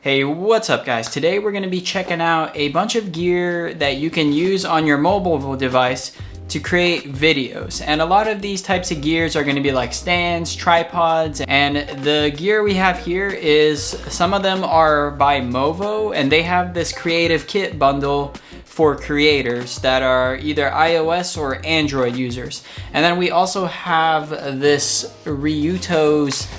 Hey, what's up guys? Today we're going to be checking out a bunch of gear that you can use on your mobile device to create videos. And a lot of these types of gears are going to be like stands, tripods, and the gear we have here is, some of them are by Movo, and they have this creative kit bundle for creators that are either iOS or Android users. And then we also have this Ruittos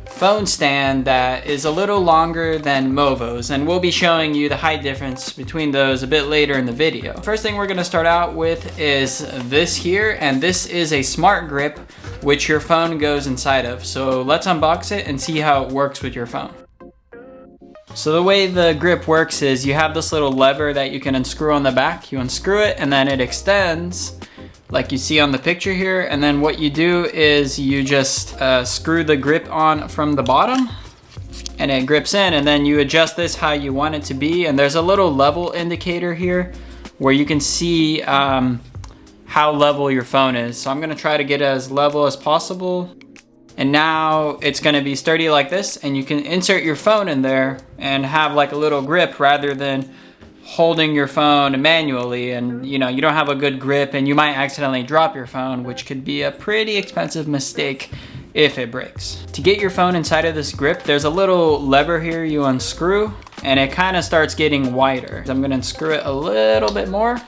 phone stand that is a little longer than Movo's, and we'll be showing you the height difference between those a bit later in the video. First thing we're going to start out with is this here, and this is a smart grip which your phone goes inside of. So let's unbox it and see how it works with your phone. So the way the grip works is you have this little lever that you can unscrew on the back. You unscrew it and then it extends like you see on the picture here, and then what you do is you just screw the grip on from the bottom and it grips in, and then you adjust this how you want it to be. And there's a little level indicator here where you can see how level your phone is. So I'm gonna try to get it as level as possible. And now it's gonna be sturdy like this, and you can insert your phone in there and have like a little grip rather than holding your phone manually, and you don't have a good grip and you might accidentally drop your phone, which could be a pretty expensive mistake if it breaks. To get your phone inside of this grip, there's a little lever here you unscrew and it kind of starts getting wider. I'm gonna unscrew it a little bit more,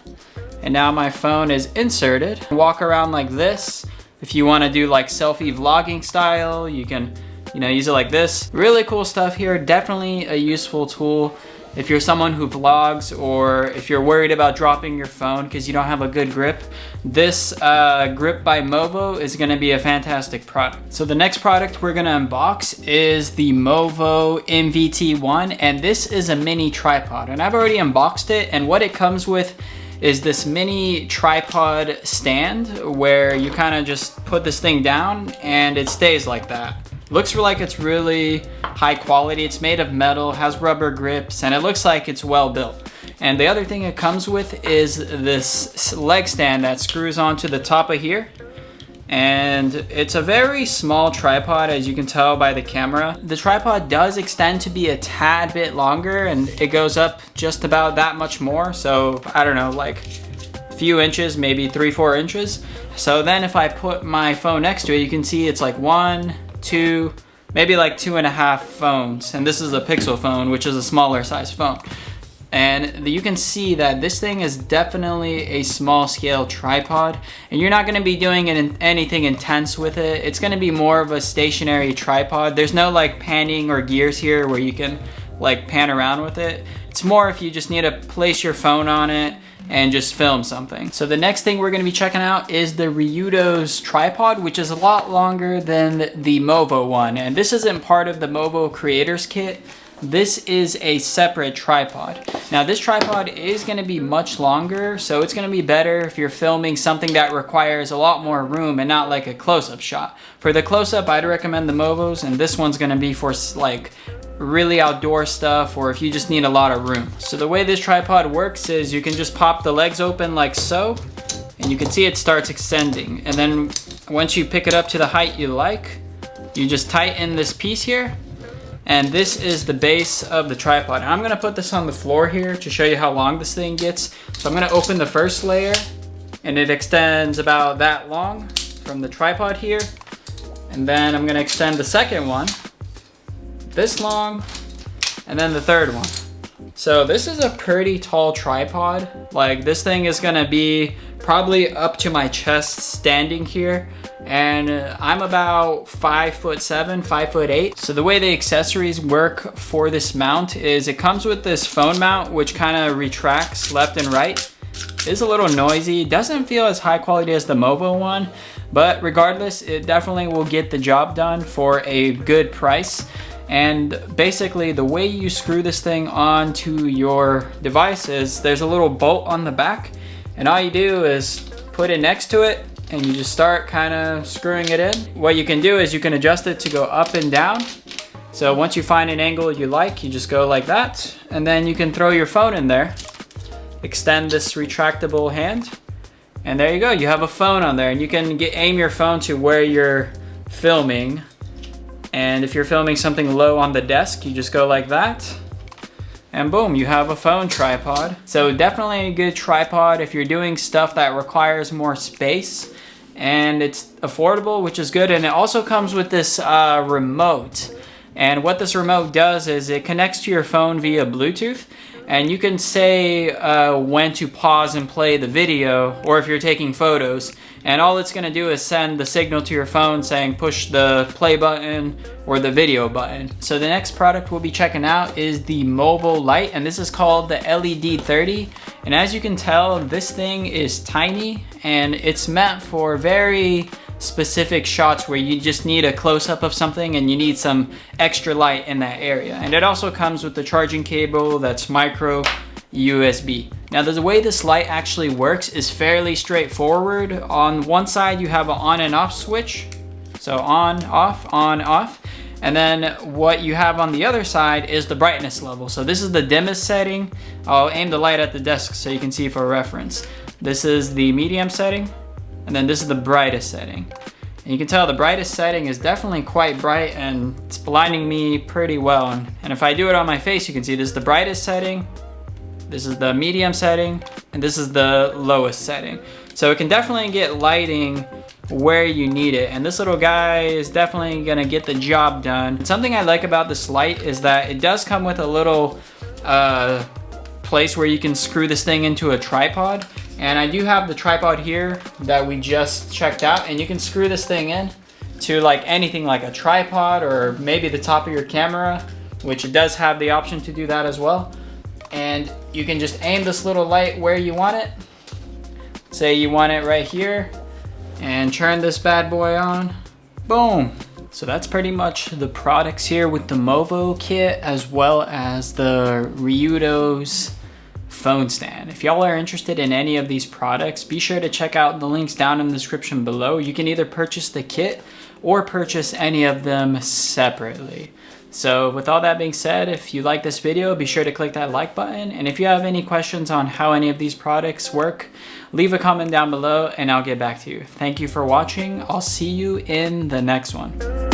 and now my phone is inserted. Walk around like this. If you want to do like selfie vlogging style, you can use it like this. Really cool stuff here. Definitely a useful tool if you're someone who vlogs, or if you're worried about dropping your phone because you don't have a good grip. This grip by Movo is gonna be a fantastic product. So the next product we're gonna unbox is the Movo MVT1, and this is a mini tripod. And I've already unboxed it, and what it comes with is this mini tripod stand where you kind of just put this thing down and it stays like that. Looks like it's really high quality. It's made of metal, has rubber grips, and it looks like it's well built. And the other thing it comes with is this leg stand that screws onto the top of here. And it's a very small tripod, as you can tell by the camera. The tripod does extend to be a tad bit longer, and it goes up just about that much more. So I don't know, like a few inches, maybe 3-4 inches. So then if I put my phone next to it, you can see it's like 1, 2, maybe like 2.5 phones. And this is a Pixel phone, which is a smaller size phone. And you can see that this thing is definitely a small scale tripod, and you're not going to be doing anything intense with it. It's going to be more of a stationary tripod. There's no like panning or gears here where you can like pan around with it. It's more if you just need to place your phone on it and just film something. So the next thing we're gonna be checking out is the Ruittos tripod, which is a lot longer than the Movo one. And this isn't part of the Movo creators kit. This is a separate tripod. Now this tripod is gonna be much longer, so it's gonna be better if you're filming something that requires a lot more room and not like a close-up shot. For the close-up, I'd recommend the Movos, and this one's gonna be for like really outdoor stuff, or if you just need a lot of room. So the way this tripod works is you can just pop the legs open like so, and you can see it starts extending. And then once you pick it up to the height you like, you just tighten this piece here, and this is the base of the tripod. And I'm gonna put this on the floor here to show you how long this thing gets. So I'm gonna open the first layer, and it extends about that long from the tripod here. And then I'm gonna extend the second one this long, and then the third one. So this is a pretty tall tripod. Like this thing is gonna be probably up to my chest standing here, and I'm about 5'7", 5'8". So the way the accessories work for this mount is it comes with this phone mount which kind of retracts left and right. It's a little noisy, doesn't feel as high quality as the Movo one, but regardless, it definitely will get the job done for a good price. And basically the way you screw this thing onto your device is there's a little bolt on the back, and all you do is put it next to it and you just start kind of screwing it in. What you can do is you can adjust it to go up and down. So once you find an angle you like, you just go like that, and then you can throw your phone in there, extend this retractable hand, and there you go, you have a phone on there. And you can aim your phone to where you're filming. And if you're filming something low on the desk, you just go like that, and boom, you have a phone tripod. So definitely a good tripod if you're doing stuff that requires more space, and it's affordable, which is good. And it also comes with this remote. And what this remote does is it connects to your phone via Bluetooth, and you can say when to pause and play the video, or if you're taking photos, and all it's gonna do is send the signal to your phone saying push the play button or the video button. So the next product we'll be checking out is the Movo light, and this is called the LED 30. And as you can tell, this thing is tiny, and it's meant for very specific shots where you just need a close-up of something and you need some extra light in that area. And it also comes with the charging cable that's micro USB. Now the way this light actually works is fairly straightforward. On one side you have an on and off switch, so on, off. And then what you have on the other side is the brightness level. So this is the dimmest setting. I'll aim the light at the desk so you can see for reference. This is the medium setting, and then this is the brightest setting. And you can tell the brightest setting is definitely quite bright, and it's blinding me pretty well. And if I do it on my face, you can see this is the brightest setting, this is the medium setting, and this is the lowest setting. So it can definitely get lighting where you need it. And this little guy is definitely gonna get the job done. Something I like about this light is that it does come with a little place where you can screw this thing into a tripod. And I do have the tripod here that we just checked out, and you can screw this thing in to like anything, like a tripod or maybe the top of your camera, which it does have the option to do that as well. And you can just aim this little light where you want it. Say you want it right here, and turn this bad boy on. Boom. So that's pretty much the products here with the Movo kit, as well as the Ruittos phone stand. If y'all are interested in any of these products, be sure to check out the links down in the description below. You can either purchase the kit or purchase any of them separately. So with all that being said, if you like this video, be sure to click that like button. And if you have any questions on how any of these products work, leave a comment down below and I'll get back to you. Thank you for watching. I'll see you in the next one.